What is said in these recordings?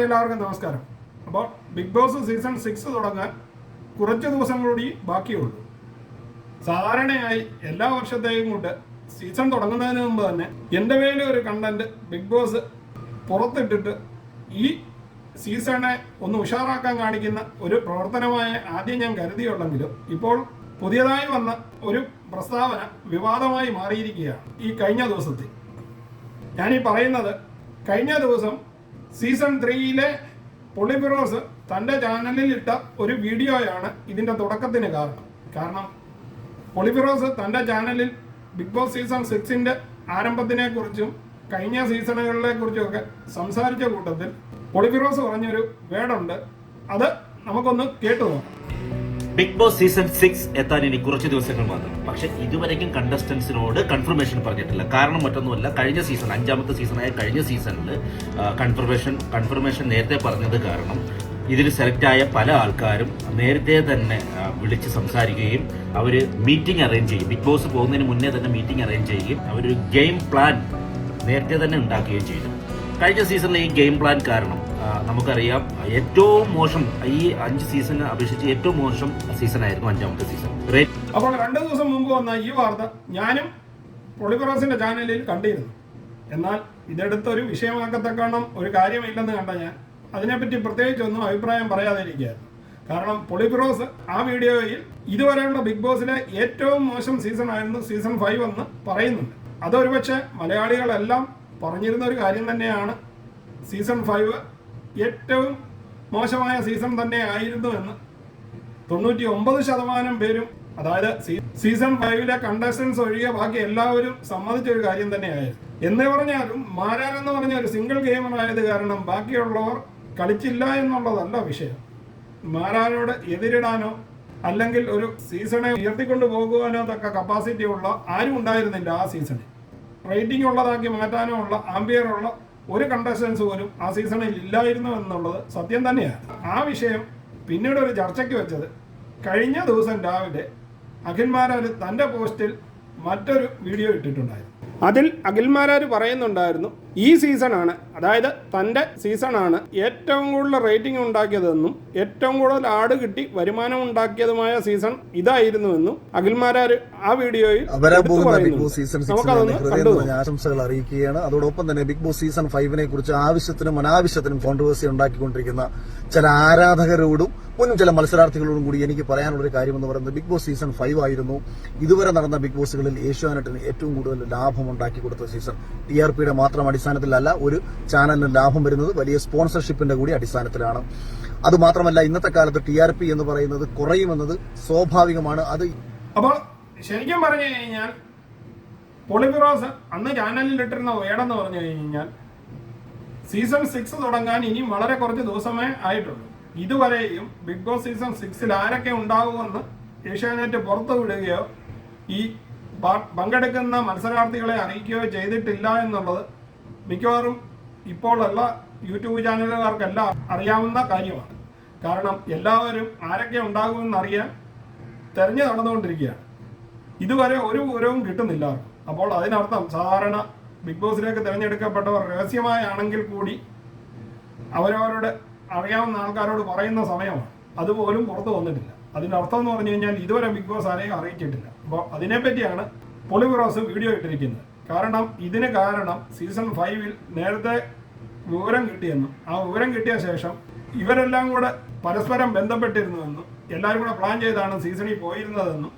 Hi, എല്ലാവർക്കും നമസ്കാരം. അപ്പോൾ ബിഗ് ബോസ് സീസൺ 6 തുടങ്ങാൻ കുറച്ച് ദിവസം കൂടി ബാക്കിയുള്ളൂ. സാധാരണയായി എല്ലാ വർഷത്തെയും കൊണ്ട് സീസൺ തുടങ്ങുന്നതിന് മുമ്പ് തന്നെ എൻ്റെ മേലെ ഒരു കണ്ടന്റ് ബിഗ് ബോസ് പുറത്തിട്ടിട്ട് ഈ സീസണെ ഒന്ന് ഉഷാറാക്കാൻ കാണിക്കുന്ന ഒരു പ്രവർത്തനമായി ആദ്യം ഞാൻ കരുതിയുള്ളെങ്കിലും ഇപ്പോൾ പുതിയതായി വന്ന ഒരു പ്രസ്താവന വിവാദമായി മാറിയിരിക്കുകയാണ്. ഈ കഴിഞ്ഞ ദിവസത്തിൽ ഞാനീ പറയുന്നത്, കഴിഞ്ഞ ദിവസം സീസൺ 3 പൊളിഫിറോസ് തൻ്റെ ചാനലിൽ ഇട്ട ഒരു വീഡിയോയാണ് ഇതിൻ്റെ തുടക്കത്തിന് കാരണം പൊളിഫിറോസ് തൻ്റെ ചാനലിൽ ബിഗ് ബോസ് സീസൺ 6 ആരംഭത്തിനെ കുറിച്ചും കഴിഞ്ഞ സീസണുകളെ കുറിച്ചുമൊക്കെ സംസാരിച്ച കൂട്ടത്തിൽ പൊളിഫിറോസ് പറഞ്ഞൊരു വേർഡുണ്ട്. അത് നമുക്കൊന്ന് കേട്ടു നോക്കാം. ബിഗ് ബോസ് സീസൺ 6 എത്താൻ ഇനി കുറച്ച് ദിവസങ്ങൾ മാത്രം. പക്ഷെ ഇതുവരെയും കണ്ടസ്റ്റൻസിനോട് കൺഫർമേഷൻ പറഞ്ഞിട്ടില്ല. കാരണം മറ്റൊന്നുമല്ല, കഴിഞ്ഞ സീസൺ 5ാമത്തെ സീസണായ കഴിഞ്ഞ സീസണിൽ കൺഫർമേഷൻ നേരത്തെ പറഞ്ഞത് കാരണം ഇതിൽ സെലക്റ്റായ പല ആൾക്കാരും നേരത്തെ തന്നെ വിളിച്ച് സംസാരിക്കുകയും അവർ മീറ്റിംഗ് അറേഞ്ച് ചെയ്യും. ബിഗ് ബോസ് പോകുന്നതിന് മുന്നേ തന്നെ മീറ്റിംഗ് അറേഞ്ച് ചെയ്യുകയും അവരൊരു ഗെയിം പ്ലാൻ നേരത്തെ തന്നെ ഉണ്ടാക്കുകയും ചെയ്തു. കഴിഞ്ഞ സീസണിലെ ഈ ഗെയിം പ്ലാൻ കാരണം നമുക്കറിയാം, ഏറ്റവും മോശം ഈ 5 സീസണിനെ അപേക്ഷിച്ച് ഏറ്റവും മോശം സീസണായിരുന്നു 5ാമത്തെ സീസൺ. അപ്പോൾ 2 ദിവസം മുമ്പ് വന്ന ഈ വാർത്ത ഞാനും പൊളിഫിറോസിന്റെ ചാനലിൽ കണ്ടിരുന്നു. എന്നാൽ ഇതെടുത്തൊരു വിഷയമാക്കത്തക്കണം ഒരു കാര്യമില്ലെന്ന് കണ്ട ഞാൻ അതിനെപ്പറ്റി പ്രത്യേകിച്ചൊന്നും അഭിപ്രായം പറയാതിരിക്കുകയായിരുന്നു. കാരണം പൊളിഫിറോസ് ആ വീഡിയോയിൽ ഇതുവരെയുള്ള ബിഗ് ബോസിലെ ഏറ്റവും മോശം സീസൺ ആയിരുന്നു സീസൺ 5 എന്ന് പറയുന്നുണ്ട്. അതൊരുപക്ഷെ മലയാളികളെല്ലാം പറഞ്ഞിരുന്ന ഒരു കാര്യം തന്നെയാണ്. സീസൺ 5 ഏറ്റവും മോശമായ സീസൺ തന്നെ ആയിരുന്നു എന്ന് 99% പേരും, അതായത് സീസൺ 5 കണ്ടസ്റ്റൻസ് ഒഴികെ ബാക്കി എല്ലാവരും സമ്മതിച്ച ഒരു കാര്യം തന്നെയായിരുന്നു. എന്ന് പറഞ്ഞാലും മാരാൻ എന്ന് പറഞ്ഞ ഒരു സിംഗിൾ ഗെയിമർ ആയത് കാരണം ബാക്കിയുള്ളവർ കളിച്ചില്ല എന്നുള്ളതല്ല വിഷയം. മാരാനോട് എതിരിടാനോ അല്ലെങ്കിൽ ഒരു സീസണെ ഉയർത്തിക്കൊണ്ട് പോകുവാനോ തക്ക കപ്പാസിറ്റി ഉള്ള ആരും ഉണ്ടായിരുന്നില്ല ആ സീസണിൽ. റേറ്റിംഗ് ഉള്ളതാക്കി മാറ്റാനോ ഉള്ള ആംബിയറുള്ള ഒരു കണ്ടസ്റ്റൻസ് പോലും ആ സീസണിൽ ഇല്ലായിരുന്നു എന്നുള്ളത് സത്യം തന്നെയാണ്. ആ വിഷയം പിന്നീട് ഒരു ചർച്ചയ്ക്ക് വെച്ചത് കഴിഞ്ഞ ദിവസം രാവിലെ അഖിൽമാരാർ തൻ്റെ പോസ്റ്റിൽ മറ്റൊരു വീഡിയോ ഇട്ടിട്ടുണ്ടായിരുന്നു. അതിൽ അഖിൽമാരാർ പറയുന്നുണ്ടായിരുന്നു, ഈ സീസണാണ്, അതായത് തൻ്റെ സീസണാണ് ഏറ്റവും കൂടുതൽ റേറ്റിംഗ് ഉണ്ടാക്കിയതെന്നും ഏറ്റവും കൂടുതൽ ആട് കിട്ടി വരുമാനം ഉണ്ടാക്കിയതുമായ സീസൺ ഇതായിരുന്നുവെന്നും അഖിൽമാരാർ ആ വീഡിയോയിൽ ആശംസകൾ അറിയിക്കുകയാണ്. അതോടൊപ്പം തന്നെ ബിഗ് ബോസ് സീസൺ 5 കുറിച്ച് ആവശ്യത്തിനും അനാവശ്യത്തിനും കോൺട്രവേഴ്സി ഉണ്ടാക്കിക്കൊണ്ടിരിക്കുന്ന ചില ആരാധകരോടും മുന്നും ചില മത്സരാർത്ഥികളോടും കൂടി എനിക്ക് പറയാനുള്ള ഒരു കാര്യം എന്ന് പറയുന്നത്, ബിഗ് ബോസ് സീസൺ 5 ആയിരുന്നു ഇതുവരെ നടന്ന ബിഗ് ബോസുകളിൽ ഏഷ്യാനെറ്റിന് ഏറ്റവും കൂടുതൽ ലാഭം ഉണ്ടാക്കി കൊടുത്ത സീസൺ. TRPയുടെ മാത്രം അടിസ്ഥാനത്തിലല്ല ഒരു ചാനലിന് ലാഭം വരുന്നത്, വലിയ സ്പോൺസർഷിപ്പിന്റെ കൂടി അടിസ്ഥാനത്തിലാണ്. അതുമാത്രമല്ല, ഇന്നത്തെ കാലത്ത് TRP എന്ന് പറയുന്നത് കുറയുമെന്നത് സ്വാഭാവികമാണ്. അത് അപ്പോൾ ശരിക്കും പറഞ്ഞു കഴിഞ്ഞാൽ പൊളിഫിറോസ് അന്ന് ചാനലിൽ ഇട്ടിരുന്ന വേടെന്ന് പറഞ്ഞു കഴിഞ്ഞാൽ സീസൺ 6 തുടങ്ങാൻ ഇനി വളരെ കുറച്ച് ദിവസമേ ആയിട്ടുള്ളൂ. ഇതുവരെയും ബിഗ് ബോസ് സീസൺ 6 ആരൊക്കെ ഉണ്ടാവുമെന്ന് ഏഷ്യാനെറ്റ് പുറത്തു വിടുകയോ ഈ പങ്കെടുക്കുന്ന മത്സരാർത്ഥികളെ അറിയിക്കുകയോ ചെയ്തിട്ടില്ല എന്നുള്ളത് മിക്കവാറും ഇപ്പോഴുള്ള യൂട്യൂബ് ചാനലുകാർക്കെല്ലാം അറിയാവുന്ന കാര്യമാണ്. കാരണം എല്ലാവരും ആരൊക്കെ ഉണ്ടാകുമെന്നറിയാൻ തെരഞ്ഞു നടന്നുകൊണ്ടിരിക്കുകയാണ്. ഇതുവരെ ഒരു വിവരവും കിട്ടുന്നില്ല. അപ്പോൾ അതിനർത്ഥം സാധാരണ ബിഗ് ബോസിലേക്ക് തിരഞ്ഞെടുക്കപ്പെട്ടവർ രഹസ്യമായാണെങ്കിൽ കൂടി അവരവരുടെ അറിയാവുന്ന ആൾക്കാരോട് പറയുന്ന സമയമാണ്. അതുപോലും പുറത്തു വന്നിട്ടില്ല. അതിൻ്റെ അർത്ഥം എന്ന് പറഞ്ഞു കഴിഞ്ഞാൽ ഇതുവരെ ബിഗ് ബോസ് ആരെയും അറിയിച്ചിട്ടില്ല. അപ്പോൾ അതിനെപ്പറ്റിയാണ് പൊളിഫിറോസ് വീഡിയോ ഇട്ടിരിക്കുന്നത്. ഇതിന് കാരണം സീസൺ 5 നേരത്തെ വിവരം കിട്ടിയെന്നും ആ വിവരം കിട്ടിയ ശേഷം ഇവരെല്ലാം കൂടെ പരസ്പരം ബന്ധപ്പെട്ടിരുന്നുവെന്നും എല്ലാവരും കൂടെ പ്ലാൻ ചെയ്താണ് സീസണിൽ പോയിരുന്നതെന്നും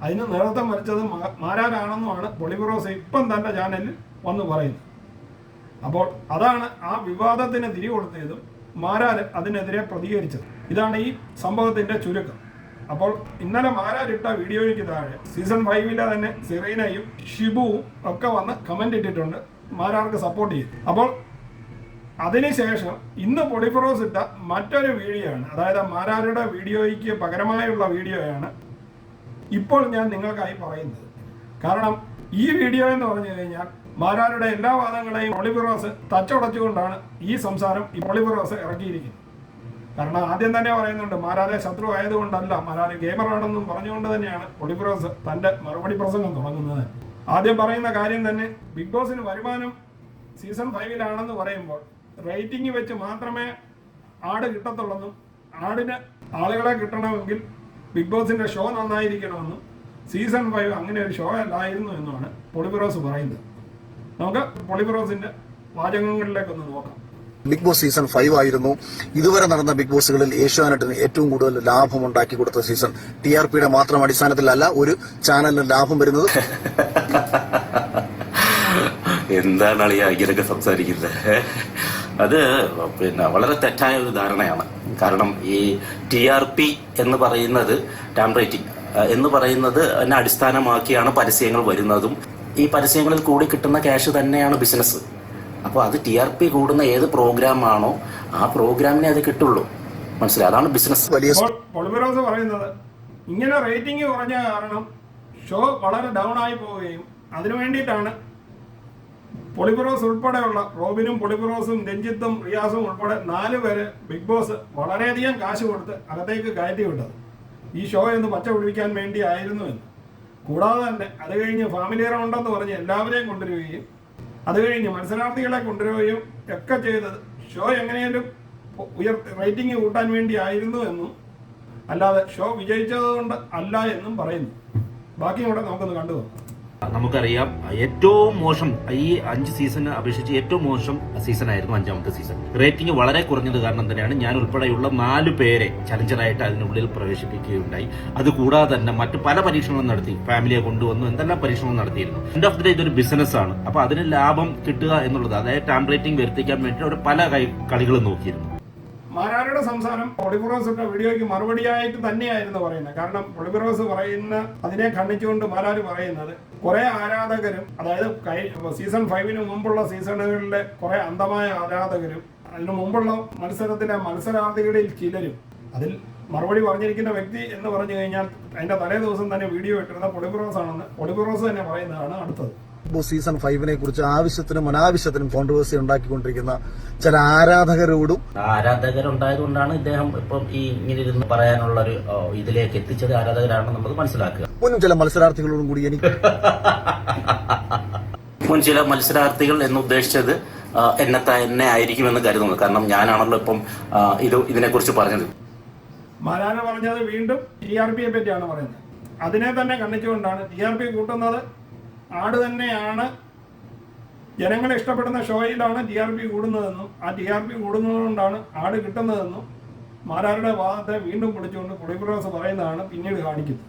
അതിന് നേതൃത്വം വരച്ചത് മാരാനാണെന്നുമാണ് പൊളിഫിറോസ് ഇപ്പം തൻ്റെ ചാനലിൽ വന്ന് പറയുന്നത്. അപ്പോൾ അതാണ് ആ വിവാദത്തിന് തിരികൊടുത്തതും മാരാർ അതിനെതിരെ പ്രതികരിച്ചത്. ഇതാണ് ഈ സംഭവത്തിന്റെ ചുരുക്കം. അപ്പോൾ ഇന്നലെ മാരാരിട്ട വീഡിയോയ്ക്ക് താഴെ സീസൺ 5 തന്നെ സെറീനയും ഷിബുവും ഒക്കെ വന്ന് കമന്റ് ഇട്ടിട്ടുണ്ട്, മാരാർക്ക് സപ്പോർട്ട് ചെയ്തു. അപ്പോൾ അതിനുശേഷം ഇന്ന് പൊളിഫിറോസ് ഇട്ട മറ്റൊരു വീഡിയോ ആണ്, അതായത് മാരാരുടെ വീഡിയോയ്ക്ക് പകരമായുള്ള വീഡിയോയാണ് ഇപ്പോൾ ഞാൻ നിങ്ങൾക്കായി പറയുന്നത്. കാരണം ഈ വീഡിയോ എന്ന് പറഞ്ഞു കഴിഞ്ഞാൽ മാരാരുടെ എല്ലാ വാദങ്ങളെയും പൊളിഫിറോസ് തച്ചുടച്ചുകൊണ്ടാണ് ഈ സംസാരം ഈ പൊളിഫിറോസ് ഇറക്കിയിരിക്കുന്നത്. കാരണം ആദ്യം തന്നെ പറയുന്നുണ്ട്, മാരാരെ ശത്രു ആയതുകൊണ്ടല്ല, മാരാരെ ഗെയിമറാണെന്നും പറഞ്ഞുകൊണ്ട് തന്നെയാണ് പൊളിഫിറോസ് തന്റെ മറുപടി പ്രസംഗം തുടങ്ങുന്നത്. ആദ്യം പറയുന്ന കാര്യം തന്നെ, ബിഗ് ബോസിന് വരുമാനം സീസൺ 5 പറയുമ്പോൾ റേറ്റിംഗ് വെച്ച് മാത്രമേ ആട് കിട്ടത്തുള്ളെന്നും ആടിന് ആളുകളെ കിട്ടണമെങ്കിൽ ബിഗ് ബോസിന്റെ ഷോ നന്നായിരിക്കണമെന്നും സീസൺ 5 അങ്ങനെ ഒരു ഷോ അല്ലായിരുന്നു എന്നുമാണ് പൊളിഫിറോസ് പറയുന്നത്. നമുക്ക് പൊളിഫിറോസിന്റെ വാചകങ്ങളിലേക്കൊന്ന് നോക്കാം. ബിഗ് ബോസ് സീസൺ 5 ആയിരുന്നു ഇതുവരെ നടന്ന ബിഗ് ബോസുകളിൽ ഏഷ്യാനെറ്റിന് ഏറ്റവും കൂടുതൽ ലാഭം ഉണ്ടാക്കി കൊടുത്ത സീസൺ. TRPയുടെ മാത്രം അടിസ്ഥാനത്തിലല്ല ഒരു ചാനലിന് ലാഭം വരുന്നത്. എന്താണ് അളിയാ ഇങ്ങനെയൊക്കെ സംസാരിക്കുന്നത്? അത് പിന്നെ വളരെ തെറ്റായ ഒരു ധാരണയാണ്. കാരണം ഈ TRP എന്ന് പറയുന്നത് ടാം റേറ്റിംഗ് എന്ന് പറയുന്നത് എന്നെ അടിസ്ഥാനമാക്കിയാണ് പരസ്യങ്ങൾ വരുന്നതും ഈ പരസ്യങ്ങളിൽ കൂടി കിട്ടുന്ന ക്യാഷ് തന്നെയാണ് ബിസിനസ്. അപ്പോൾ അത് TRP കൂടുന്ന ഏത് പ്രോഗ്രാമാണോ ആ പ്രോഗ്രാമിനെ അത് കിട്ടുള്ളൂ. മനസ്സിലായി? അതാണ് ബിസിനസ്. പൊളിഫിറോസ് പറയുന്നത് ഇങ്ങനെ റേറ്റിംഗ് കുറഞ്ഞ കാരണം ഷോ വളരെ ഡൗൺ ആയി പോവുകയും അതിനു വേണ്ടിയിട്ടാണ് പൊളിഫിറോസ് ഉൾപ്പെടെയുള്ള റോബിനും പൊളിഫിറോസും രഞ്ജിത്തും റിയാസും ഉൾപ്പെടെ 4 പേര് ബിഗ് ബോസ് വളരെയധികം കാശ് കൊടുത്ത് അകത്തേക്ക് കയറ്റി വിട്ടത് ഈ ഷോ എന്ന് പച്ച പിടിപ്പിക്കാൻ വേണ്ടി ആയിരുന്നു എന്ന്. കൂടാതെ തന്നെ അത് കഴിഞ്ഞ് ഫാമിലി റൗണ്ടെന്ന് പറഞ്ഞ് എല്ലാവരെയും കൊണ്ടുവരികയും അത് കഴിഞ്ഞ് മത്സരാർത്ഥികളെ കൊണ്ടുവരികയും ഒക്കെ ചെയ്തത് ഷോ എങ്ങനെയും റേറ്റിംഗ് കൂട്ടാൻ വേണ്ടി ആയിരുന്നു എന്നും അല്ലാതെ ഷോ വിജയിച്ചത് കൊണ്ട് അല്ല എന്നും പറയുന്നു. ബാക്കി കൂടെ നമുക്കൊന്ന് കണ്ടു നോക്കാം. നമുക്കറിയാം ഏറ്റവും മോശം ഈ 5 സീസണിനെ അപേക്ഷിച്ച് ഏറ്റവും മോശം സീസൺ ആയിരുന്നു 5ാമത്തെ സീസൺ. റേറ്റിംഗ് വളരെ കുറഞ്ഞത് കാരണം തന്നെയാണ് ഞാൻ ഉൾപ്പെടെയുള്ള 4 പേരെ ചലഞ്ചറായിട്ട് അതിനുള്ളിൽ പ്രവേശിപ്പിക്കുകയുണ്ടായി. അതുകൂടാതെ തന്നെ മറ്റു പല പരീക്ഷണങ്ങളും നടത്തി, ഫാമിലിയെ കൊണ്ടുവന്നു, എന്തെല്ലാം പരീക്ഷണങ്ങൾ നടത്തിയിരുന്നു. എൻഡ് ഓഫ് ദി ഡേ ഇതൊരു ബിസിനസ് ആണ്. അപ്പൊ അതിന് ലാഭം കിട്ടുക എന്നുള്ളത്, അതായത് ടാം റേറ്റിംഗ് വരുത്തിക്കാൻ വേണ്ടി അവർ പല കളികളും നോക്കിയിരുന്നു. മാരാരുടെ സംസാരം പൊളിഫിറോസ് ഇട്ട വീഡിയോയ്ക്ക് മറുപടിയായിട്ട് തന്നെയായിരുന്നു പറയുന്നത്. കാരണം പൊളിഫിറോസ് പറയുന്ന അതിനെ ഖണ്ഡിച്ചുകൊണ്ട് മാരാര് പറയുന്നത് കുറെ ആരാധകരും, അതായത് സീസൺ 5 മുമ്പുള്ള സീസണുകളിലെ കുറെ അന്ധമായ ആരാധകരും അതിനു മുമ്പുള്ള മത്സരത്തിലെ മത്സരാർത്ഥികളിൽ ചിലരും, അതിൽ മറുപടി പറഞ്ഞിരിക്കുന്ന വ്യക്തി എന്ന് പറഞ്ഞു കഴിഞ്ഞാൽ അതിന്റെ തലേ ദിവസം തന്നെ വീഡിയോ ഇട്ടിരുന്ന പൊളിഫിറോസ് ആണെന്ന് പൊളിഫിറോസ് തന്നെ പറയുന്നതാണ് അടുത്തത്. ബിഗ് ബോസ് സീസൺ 5 കുറിച്ച് ആവശ്യത്തിനും അനാവശ്യത്തിനും കോൺട്രവേഴ്സി ഉണ്ടാക്കിക്കൊണ്ടിരിക്കുന്ന ചില ആരാധകരുണ്ടായതുകൊണ്ടാണ് ഇദ്ദേഹം ഇപ്പം ഈ ഇങ്ങനെ ഇരുന്ന് പറയാനുള്ള ഒരു ഇതിലേക്ക് എത്തിച്ചത്. ആരാധകരാണെന്ന് നമുക്ക് മനസ്സിലാക്കുക. മുൻ ചില മത്സരാർത്ഥികളോടും കൂടി എനിക്ക് മുൻ ചില മത്സരാർത്ഥികൾ എന്ന് ഉദ്ദേശിച്ചത് എന്നെ ആയിരിക്കുമെന്ന് കരുതുന്നു. കാരണം ഞാനാണല്ലോ ഇപ്പം ഇതിനെക്കുറിച്ച് പറഞ്ഞത്. മാരാന പറഞ്ഞത് വീണ്ടും TRPയെ പറ്റിയാണ് പറയുന്നത്. അതിനെ തന്നെ ഖണ്ഡിച്ചുകൊണ്ടാണ് TRP കൂട്ടുന്നത് ആട് തന്നെയാണ്, ജനങ്ങളെ ഇഷ്ടപ്പെടുന്ന ഷോയിലാണ് TRP കൂടുന്നതെന്നും ആ TRP കൂടുന്നതുകൊണ്ടാണ് ആട് കിട്ടുന്നതെന്നും മാരാരുടെ വാദത്തെ വീണ്ടും പിടിച്ചുകൊണ്ട് പൊളിഫിറോസ് പറയുന്നതാണ് പിന്നീട് കാണിക്കുന്നത്.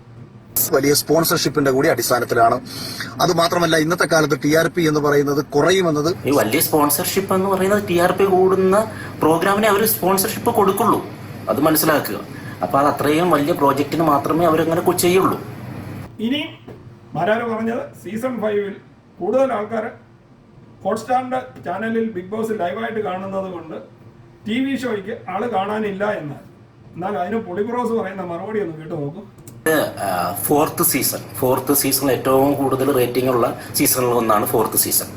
വലിയ സ്പോൺസർഷിപ്പിന്റെ കൂടി അടിസ്ഥാനത്തിലാണ്. അത് മാത്രമല്ല ഇന്നത്തെ കാലത്ത് TRP എന്ന് പറയുന്നത് കുറയുമെന്നത്, ഈ വലിയ സ്പോൺസർഷിപ്പ് എന്ന് പറയുന്നത് TRP കൂടുന്ന പ്രോഗ്രാമിനെ അവർ സ്പോൺസർഷിപ്പ് കൊടുക്കുള്ളൂ. അത് മനസ്സിലാക്കുക. അപ്പൊ അത് അത്രയും വലിയ പ്രോജക്റ്റിന് മാത്രമേ അവരങ്ങനെ ചെയ്യുള്ളൂ. ഇനി മാരാര് പറഞ്ഞത് സീസൺ 5 കൂടുതൽ ആൾക്കാർ ഹോട്ട്സ്റ്റാറിന്റെ ചാനലിൽ ബിഗ് ബോസ് ലൈവായിട്ട് കാണുന്നത് കൊണ്ട് TV ഷോയ്ക്ക് ആള് കാണാനില്ല എന്നാണ്. എന്നാൽ അതിന് പൊളിഫിറോസ് പറയുന്ന മറുപടി ഒന്ന് കേട്ടു നോക്കും. ഫോർത്ത് സീസൺ ഏറ്റവും കൂടുതൽ റേറ്റിംഗ് ഉള്ള സീസണിൽ ഒന്നാണ് 4th സീസൺ.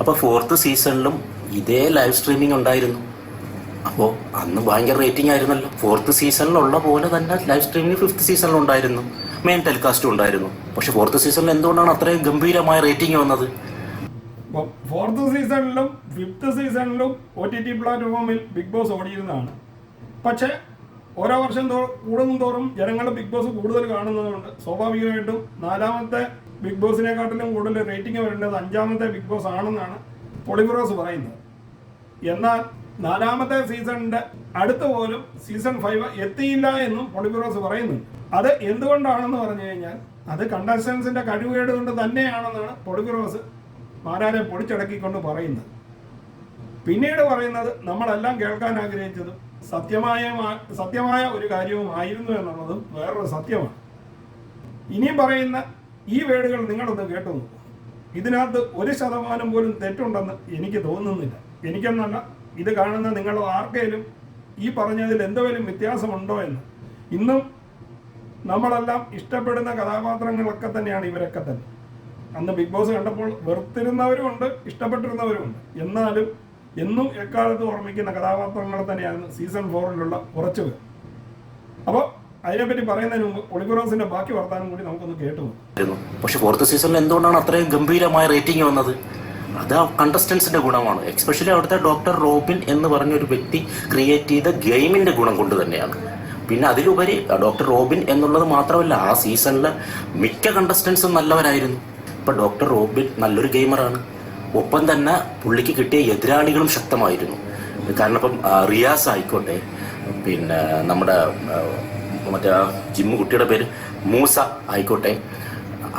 അപ്പോൾ 4th സീസണിലും ഇതേ ലൈവ് സ്ട്രീമിംഗ് ഉണ്ടായിരുന്നു. അപ്പോൾ അന്ന് ഭയങ്കര റേറ്റിംഗ് ആയിരുന്നല്ലോ. 4th സീസണിലുള്ള പോലെ തന്നെ ലൈവ് സ്ട്രീമിംഗ് 5th സീസണിലും ഉണ്ടായിരുന്നു, മെയിൻ ടെലികാസ്റ്റും ഉണ്ടായിരുന്നു. പക്ഷെ 4th സീസണിൽ എന്തുകൊണ്ടാണ് അത്രയും ഗംഭീരമായ റേറ്റിംഗ് വന്നത്? 4th സീസണിലും 5th സീസണിലും OTT പ്ലാറ്റ്ഫോമിൽ ബിഗ് ബോസ് ഓടിയിരുന്നതാണ്. പക്ഷേ ഓരോ വർഷം കൂടുന്തോറും ജനങ്ങൾ ബിഗ് ബോസ് കൂടുതൽ കാണുന്നതുകൊണ്ട് സ്വാഭാവികമായിട്ടും 4ാമത്തെ ബിഗ് ബോസിനെക്കാട്ടിലും കൂടുതൽ റേറ്റിംഗ് വരേണ്ടത് 5ാമത്തെ ബിഗ് ബോസ് ആണെന്നാണ് പൊളിഫിറോസ് പറയുന്നത്. എന്നാൽ 4ാമത്തെ സീസണിന്റെ അടുത്ത് പോലും സീസൺ 5 എത്തിയില്ല എന്നും പൊളിഫിറോസ് പറയുന്നുണ്ട്. അത് എന്തുകൊണ്ടാണെന്ന് പറഞ്ഞു കഴിഞ്ഞാൽ അത് കണ്ടസ്റ്റൻസിന്റെ കഴിവുകേട് കൊണ്ട് തന്നെയാണെന്നാണ് പൊളിഫിറോസ് മാരാരെ പൊടിച്ചടക്കിക്കൊണ്ട് പറയുന്നത്. പിന്നീട് പറയുന്നത് നമ്മളെല്ലാം കേൾക്കാൻ ആഗ്രഹിച്ചതും സത്യമായ ഒരു കാര്യവും ആയിരുന്നു എന്നുള്ളതും വേറൊരു സത്യമാണ്. ഇനിയും പറയുന്ന ഈ വേർഡുകൾ നിങ്ങളൊന്ന് കേട്ടു നോക്കൂ. ഇതിനകത്ത് 1% പോലും തെറ്റുണ്ടെന്ന് എനിക്ക് തോന്നുന്നില്ല. എനിക്കെന്നല്ല, ഇത് കാണുന്ന നിങ്ങൾ ആർക്കെങ്കിലും ഈ പറഞ്ഞതിൽ എന്തെങ്കിലും വ്യത്യാസമുണ്ടോ എന്ന്. ഇന്നും നമ്മളെല്ലാം ഇഷ്ടപ്പെടുന്ന കഥാപാത്രങ്ങളൊക്കെ തന്നെയാണ് ഇവരൊക്കെ തന്നെ. അന്ന് ബിഗ് ബോസ് കണ്ടപ്പോൾ വെറുത്തിരുന്നവരുമുണ്ട്, ഇഷ്ടപ്പെട്ടിരുന്നവരുമുണ്ട്. എന്നാലും എന്നും എക്കാലത്ത് ഓർമ്മിക്കുന്ന കഥാപാത്രങ്ങൾ തന്നെയാണ് സീസൺ 4 കുറച്ച് പേർ. അപ്പോൾ അതിനെപ്പറ്റി പറയുന്നതിന് മുമ്പ് പൊളിഫിറോസിന്റെ ബാക്കി വർത്താനം കൂടി നമുക്കൊന്ന് കേട്ടു. പക്ഷെ 4th സീസണിൽ എന്തുകൊണ്ടാണ് അത്രയും ഗംഭീരമായ റേറ്റിംഗ് വന്നത്? അത് ആ കണ്ടസ്റ്റൻസിന്റെ ഗുണമാണ്. എക്സ്പെഷ്യലി അവിടുത്തെ ഡോക്ടർ റോബിൻ എന്ന് പറഞ്ഞൊരു വ്യക്തി ക്രിയേറ്റ് ചെയ്ത ഗെയിമിന്റെ ഗുണം കൊണ്ട് തന്നെയാണ്. പിന്നെ അതിലുപരി ഡോക്ടർ റോബിൻ എന്നുള്ളത് മാത്രമല്ല, ആ സീസണിലെ മിക്ക കണ്ടസ്റ്റൻസും നല്ലവരായിരുന്നു. ഇപ്പൊ ഡോക്ടർ റോബിൻ നല്ലൊരു ഗെയിമറാണ്. ഒപ്പം തന്നെ പുള്ളിക്ക് കിട്ടിയ എതിരാളികളും ശക്തമായിരുന്നു. കാരണം ഇപ്പം റിയാസ് ആയിക്കോട്ടെ, പിന്നെ നമ്മുടെ മറ്റേ ജിമ്മു കുട്ടിയുടെ പേര് മൂസ ആയിക്കോട്ടെ,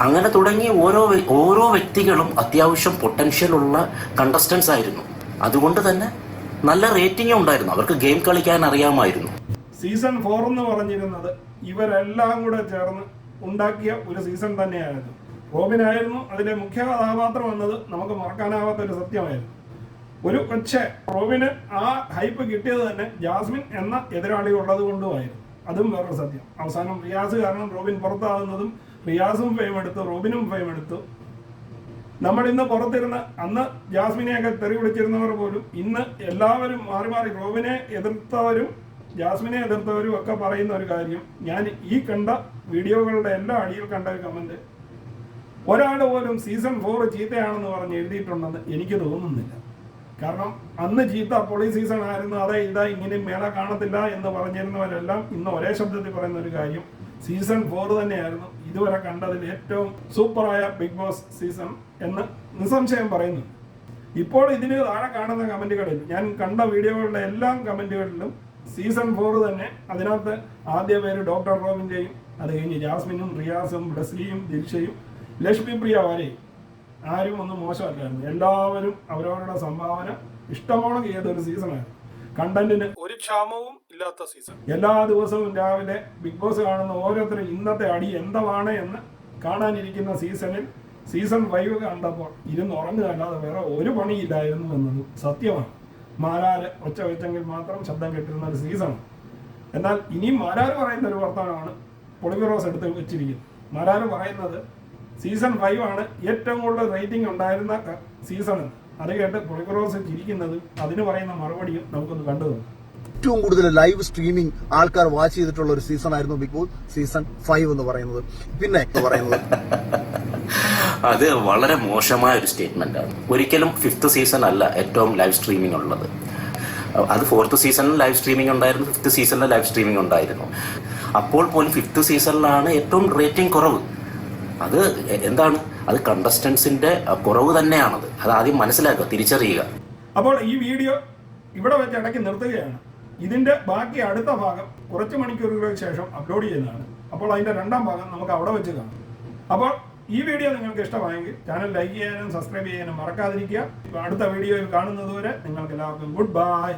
അങ്ങനെ തുടങ്ങി ഓരോ വ്യക്തികളും അത്യാവശ്യം പൊട്ടൻഷ്യൽ ഉള്ള കണ്ടസ്റ്റൻസ് ആയിരുന്നു. അതുകൊണ്ട് തന്നെ നല്ല റേറ്റിംഗും ഉണ്ടായിരുന്നു. അവർക്ക് ഗെയിം കളിക്കാൻ അറിയാമായിരുന്നു. സീസൺ 4 എന്ന് പറഞ്ഞിരുന്നത് ഇവരെല്ലാം കൂടെ ചേർന്ന് ഉണ്ടാക്കിയ ഒരു സീസൺ തന്നെയായിരുന്നു. റോബിനായിരുന്നു അതിലെ മുഖ്യ കഥാപാത്രം എന്നത് നമുക്ക് മറക്കാനാവാത്ത ഒരു സത്യമായിരുന്നു. ഒരു പക്ഷേ റോബിന് ആ ഹൈപ്പ് കിട്ടിയത് തന്നെ ജാസ്മിൻ എന്ന എതിരാളി ഉള്ളത് കൊണ്ടുമായിരുന്നു. അതും വേറൊരു സത്യം. അവസാനം റിയാസ് കാരണം റോബിൻ പുറത്താകുന്നതും റിയാസും ഫെയിം എടുത്തു, റോബിനും ഫെയിം എടുത്തു. നമ്മൾ ഇന്ന് പുറത്തിരുന്ന അന്ന് ജാസ്മിനെയൊക്കെ തെറി വിളിച്ചിരുന്നവർ പോലും ഇന്ന് എല്ലാവരും മാറി മാറി റോബിനെ എതിർത്തവരും ജാസ്മിനെ എതിർത്തവരും ഒക്കെ പറയുന്ന ഒരു കാര്യം, ഞാൻ ഈ കണ്ട വീഡിയോകളുടെ എല്ലാ അടിയിൽ കണ്ട ഒരു കമന്റ്, ഒരാൾ പോലും സീസൺ 4 ചീത്തയാണെന്ന് പറഞ്ഞ് എഴുതിയിട്ടുണ്ടെന്ന് എനിക്ക് തോന്നുന്നില്ല. കാരണം അന്ന് ചീത്ത പൊളി സീസൺ ആയിരുന്നു, അതെ ഇതാ ഇങ്ങനെ മേള കാണത്തില്ല എന്ന് പറഞ്ഞിരുന്നവരെല്ലാം ഇന്ന് ഒരേ ശബ്ദത്തിൽ പറയുന്ന ഒരു കാര്യം, സീസൺ 4 തന്നെയായിരുന്നു ഇതുവരെ കണ്ടതിൽ ഏറ്റവും സൂപ്പറായ ബിഗ് ബോസ് സീസൺ എന്ന് നിസ്സംശയം പറയുന്നു. ഇപ്പോൾ ഇതിന് താഴെ കാണുന്ന കമന്റുകളിൽ ഞാൻ കണ്ട വീഡിയോകളുടെ എല്ലാ കമന്റുകളിലും സീസൺ 4 തന്നെ. അതിനകത്ത് ആദ്യ പേര് ഡോക്ടർ റോബിന്റെയും, അത് കഴിഞ്ഞ് ജാസ്മിനും റിയാസും ബ്ലസ്ലിയും ദിൽഷയും ലക്ഷ്മി പ്രിയ വരെയും ആരും ഒന്നും മോശമല്ലായിരുന്നു. എല്ലാവരും അവരവരുടെ സംഭാവന ഇഷ്ടമോളം ചെയ്തൊരു സീസണായിരുന്നു. കണ്ടന്റിന് ഒരു ക്ഷാമവും ഇല്ലാത്ത സീസൺ. എല്ലാ ദിവസവും രാവിലെ ബിഗ് ബോസ് കാണുന്ന ഓരോരുത്തരും ഇന്നത്തെ അടി എന്താണ് എന്ന് കാണാനിരിക്കുന്ന സീസണിൽ സീസൺ 5 കണ്ടപ്പോൾ ഇരുന്ന് ഉറങ്ങുകയല്ലാതെ വേറെ ഒരു പണിയില്ലായിരുന്നു എന്നത് സത്യമാണ്. മാരാര് ഒച്ച വെച്ചെങ്കിൽ മാത്രം ശബ്ദം കെട്ടിരുന്ന ഒരു സീസൺ. എന്നാൽ ഇനിയും മാരാര് പറയുന്ന ഒരു വർത്തമാനമാണ് പൊളിഫിറോസ് എടുത്ത് വെച്ചിരിക്കുന്നത്. മാരാര് പറയുന്നത് സീസൺ 5 ആണ് ഏറ്റവും കൂടുതൽ റേറ്റിംഗ് ഉണ്ടായിരുന്ന സീസൺ. അത് കേട്ട് പൊളിഫിറോസ് ചിരിക്കുന്നത്, അതിന് പറയുന്ന മറുപടിയും നമുക്കൊന്ന് കണ്ടു നോക്കാം. ഏറ്റവും കൂടുതൽ ലൈവ് സ്ട്രീമിംഗ് ആൾക്കാർ വാച്ച് ചെയ്തിട്ടുള്ള ഒരു സീസൺ ആയിരുന്നു ബിഗ് ബോസ് സീസൺ 5 എന്ന് പറയുന്നത്. പിന്നെ അത് വളരെ മോശമായ ഒരു സ്റ്റേറ്റ്മെന്റ് ആണ്. ഒരിക്കലും 5th സീസൺ അല്ല ഏറ്റവും ലൈവ് സ്ട്രീമിംഗ് ഉള്ളത്. അത് 4th സീസണിൽ ലൈവ് സ്ട്രീമിംഗ് ഉണ്ടായിരുന്നു, 5th സീസണിൽ ലൈവ് സ്ട്രീമിംഗ് ഉണ്ടായിരുന്നു. അപ്പോൾ പോലും 5th സീസണിലാണ് ഏറ്റവും റേറ്റിംഗ് കുറവ്. അത് എന്താണ്? അത് കണ്ടസ്റ്റൻസിന്റെ കുറവ് തന്നെയാണത്. അത് ആദ്യം മനസ്സിലാക്കുക, തിരിച്ചറിയുക. അപ്പോൾ ഈ വീഡിയോ ഇവിടെ വെച്ച് ഇടയ്ക്ക് നിർത്തുകയാണ്. ഇതിന്റെ ബാക്കി അടുത്ത ഭാഗം കുറച്ച് മണിക്കൂറുകൾക്ക് ശേഷം അപ്ലോഡ് ചെയ്യുന്നതാണ്. അപ്പോൾ അതിന്റെ 2ാം ഭാഗം നമുക്ക് അവിടെ വെച്ച് കാണാം. അപ്പോൾ ഈ വീഡിയോ നിങ്ങൾക്ക് ഇഷ്ടമായെങ്കിൽ ചാനൽ ലൈക്ക് ചെയ്യാനും സബ്സ്ക്രൈബ് ചെയ്യാനും മറക്കാതിരിക്കുക. അടുത്ത വീഡിയോയിൽ കാണുന്നതുവരെ നിങ്ങൾക്ക് എല്ലാവർക്കും ഗുഡ് ബൈ.